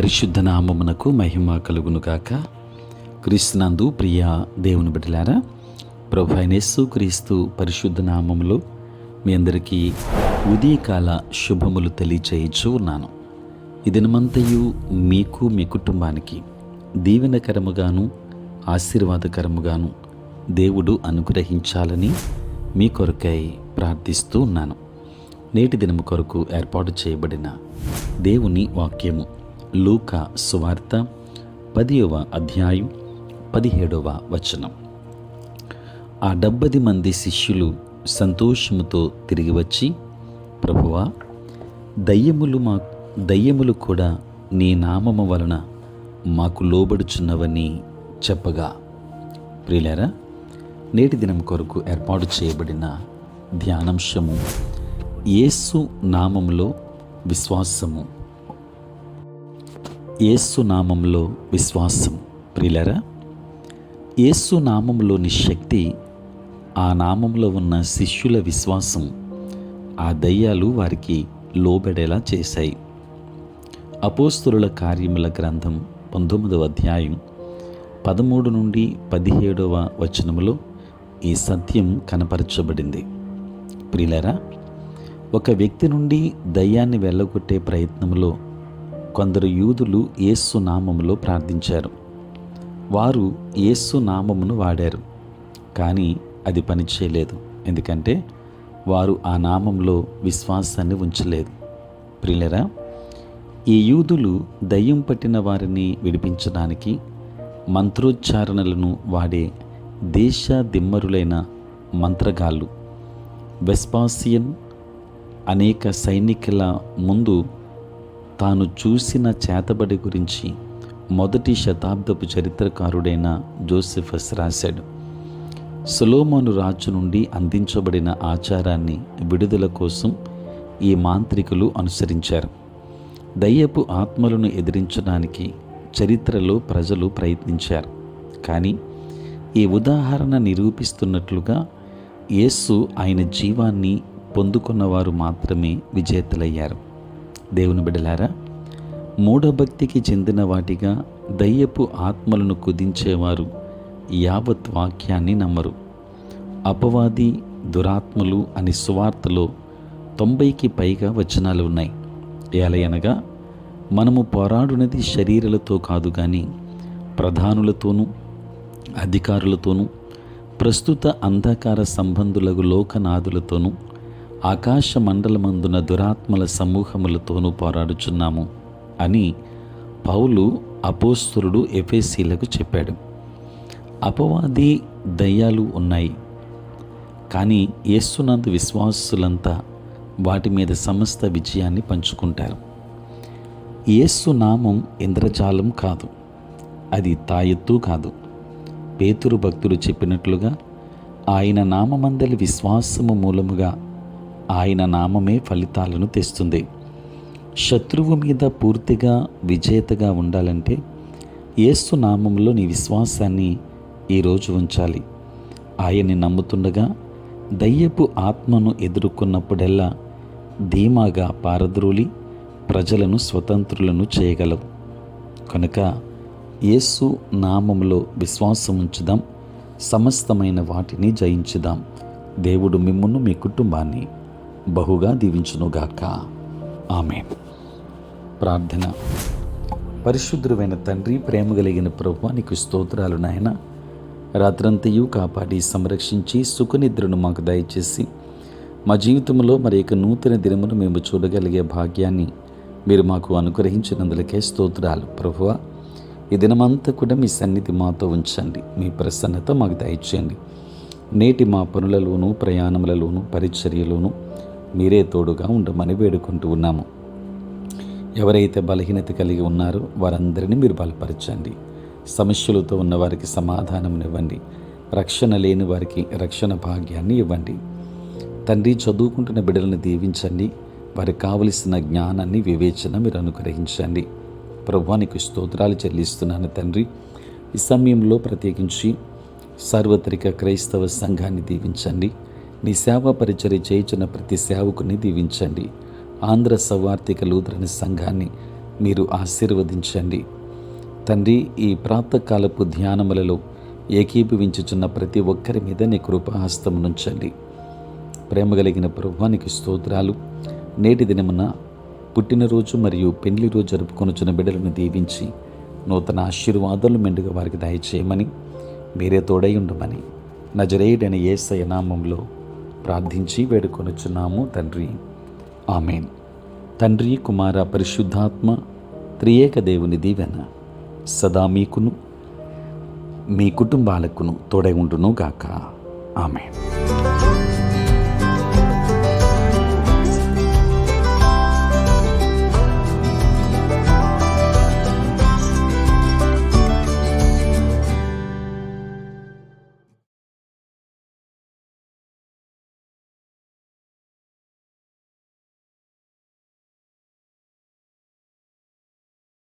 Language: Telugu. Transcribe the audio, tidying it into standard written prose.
పరిశుద్ధ నామమునకు మహిమ కలుగునుగాక. క్రీస్తునందు ప్రియ దేవుని బిడ్డలారా, ప్రభువైన యేసు క్రీస్తు పరిశుద్ధ నామములో మీ అందరికీ ఉదయకాల శుభములు తెలియచేయచ్చు ఉన్నాను. ఈ దినమంతయు మీకు మీ కుటుంబానికి దీవెనకరముగాను ఆశీర్వాదకరముగాను దేవుడు అనుగ్రహించాలని మీ కొరకై ప్రార్థిస్తూ ఉన్నాను. నేటి దినము కొరకు ఏర్పాటు చేయబడిన దేవుని వాక్యము లూకా సువార్త 10వ అధ్యాయం 17వ వచనం. ఆ 70 మంది శిష్యులు సంతోషముతో తిరిగి వచ్చి, ప్రభువా, దయ్యములు కూడా నీ నామము వలన మాకు లోబడుచున్నవని చెప్పగా. ప్రియులారా, నేటి దినం కొరకు ఏర్పాటు చేయబడిన ధ్యానాంశము యేసు నామములో విశ్వాసము. యేసు నామములో విశ్వాసము. ప్రియులారా, యేసు నామములోని శక్తి, ఆ నామములో ఉన్న శిష్యుల విశ్వాసం ఆ దయ్యాలు వారికి లోబడేలా చేశాయి. అపోస్తలుల కార్యముల గ్రంథం 19వ అధ్యాయం 13 నుండి 17వ వచనములో ఈ సత్యం కనపరచబడింది. ప్రియులారా, ఒక వ్యక్తి నుండి దయ్యాన్ని వెళ్ళగొట్టే ప్రయత్నంలో కొందరు యూదులు యేసు నామములో ప్రార్థించారు. వారు యేసు నామమును వాడారు, కానీ అది పనిచేయలేదు. ఎందుకంటే వారు ఆ నామంలో విశ్వాసాన్ని ఉంచలేదు. ప్రియులరా, ఈ యూదులు దయ్యం పట్టిన వారిని విడిపించడానికి మంత్రోచ్చారణలను వాడే దేశ దిమ్మరులైన మంత్రగాళ్ళు. వెస్పాసియన్ అనేక సైనికుల ముందు తాను చూసిన చేతబడి గురించి మొదటి శతాబ్దపు చరిత్రకారుడైన జోసెఫస్ రాశాడు. సొలొమోను రాజు నుండి అందించబడిన ఆచారాన్ని విడుదల కోసం ఈ మాంత్రికులు అనుసరించారు. దయ్యపు ఆత్మలను ఎదిరించడానికి చరిత్రలో ప్రజలు ప్రయత్నించారు. కానీ ఈ ఉదాహరణ నిరూపిస్తున్నట్లుగా యేసు ఆయన జీవాన్ని పొందుకున్నవారు మాత్రమే విజేతలయ్యారు. దేవుని బిడ్డలారా, మూఢభక్తికి చెందిన వాటిగా దయ్యపు ఆత్మలను కుదించేవారు యావత్ వాక్యాన్ని నమ్మరు. అపవాది, దురాత్మలు అని సువార్తలో 90కి పైగా వచనాలు ఉన్నాయి. ఏలయనగా మనము పోరాడునది శరీరాలతో కాదు గాని ప్రధానులతోనూ అధికారులతోనూ ప్రస్తుత అంధకార సంబంధులకు లోకనాథులతోనూ ఆకాశ మండలమందున దురాత్మల సమూహములతోనూ పోరాడుచున్నాము అని పౌలు అపోస్తలుడు ఎఫెసీలకు చెప్పాడు. అపవాది, దయ్యాలు ఉన్నాయి, కానీ యేసునందు విశ్వాసులంతా వాటి మీద సమస్త విజయాన్ని పంచుకుంటారు. యేసు నామం ఇంద్రజాలం కాదు, అది తాయెత్తు కాదు. పేతురు భక్తుడు చెప్పినట్లుగా ఆయన నామమందలి విశ్వాసము మూలముగా ఆయన నామమే ఫలితాలను తెస్తుంది. శత్రువు మీద పూర్తిగా విజేతగా ఉండాలంటే యేసు నామంలో నీ విశ్వాసాన్ని ఈరోజు ఉంచాలి. ఆయన్ని నమ్ముతుండగా దయ్యపు ఆత్మను ఎదుర్కొన్నప్పుడెల్లా ధీమాగా పారద్రోలి ప్రజలను స్వతంత్రులను చేయగలవు. కనుక యేసు నామములో విశ్వాసం ఉంచుదాం, సమస్తమైన వాటిని జయించుదాం. దేవుడు మిమ్మును, మీ కుటుంబాన్ని బహుగా దీవించునుగాక. ఆమేన్. ప్రార్థన. పరిశుద్ధుడైన తండ్రి, ప్రేమ కలిగిన ప్రభువా, నీకు స్తోత్రాలు నాయన. రాత్రంతయు కాపాడి సంరక్షించి సుఖనిద్రను మాకు దయచేసి మా జీవితంలో మరి యొక్క నూతన దినమును మేము చూడగలిగే భాగ్యాన్ని మీరు మాకు అనుగ్రహించినందులకే స్తోత్రాలు. ప్రభువా, ఈ దినమంతా కూడా మీ సన్నిధి మాతో ఉంచండి. మీ ప్రసన్నత మాకు దయచేయండి. నేటి మా పనులలోనూ, ప్రయాణములలోనూ, పరిచర్యలోనూ మీరే తోడుగా ఉండమని వేడుకుంటూ ఉన్నాము. ఎవరైతే బలహీనత కలిగి ఉన్నారో వారందరినీ మీరు బలపరచండి. సమస్యలతో ఉన్న వారికి సమాధానమునివ్వండి. రక్షణ లేని వారికి రక్షణ భాగ్యాన్ని ఇవ్వండి. తండ్రి, చదువుకుంటున్న బిడ్డలను దీవించండి. వారికి కావలసిన జ్ఞానాన్ని, వివేచన మీరు అనుగ్రహించండి. ప్రభువానికి స్తోత్రాలు చెల్లిస్తున్నాను తండ్రి. ఈ సమయంలో ప్రత్యేకించి సార్వత్రిక క్రైస్తవ సంఘాన్ని దీవించండి. నీ సేవా పరిచర్య చేయుచున్న ప్రతి సేవకుని దీవించండి. ఆంధ్ర సవార్థిక లూథరన్ సంఘాన్ని మీరు ఆశీర్వదించండి. తండ్రి, ఈ ప్రాతకాలపు ధ్యానములలో ఏకీభవించుచున్న ప్రతి ఒక్కరి మీద నీ కృపాహస్తం నుంచండి. ప్రేమ కలిగిన ప్రభువానికి స్తోత్రాలు. నేటి దినమున పుట్టినరోజు మరియు పెళ్లి రోజు జరుపుకొనుచున్న బిడ్డలను దీవించి నూతన ఆశీర్వాదాలు మెండుగా వారికి దయచేయమని, మీరే తోడై ఉండమని నజరేయుడైన యేసయ్య నామములో ప్రార్థించి వేడుకొనుచున్నాము తండ్రి. ఆమేన్. తండ్రి, కుమార, పరిశుద్ధాత్మ త్రియేక దేవుని దీవెన సదా మీకును మీ కుటుంబాలకును తోడై ఉండును గాక. ఆమేన్.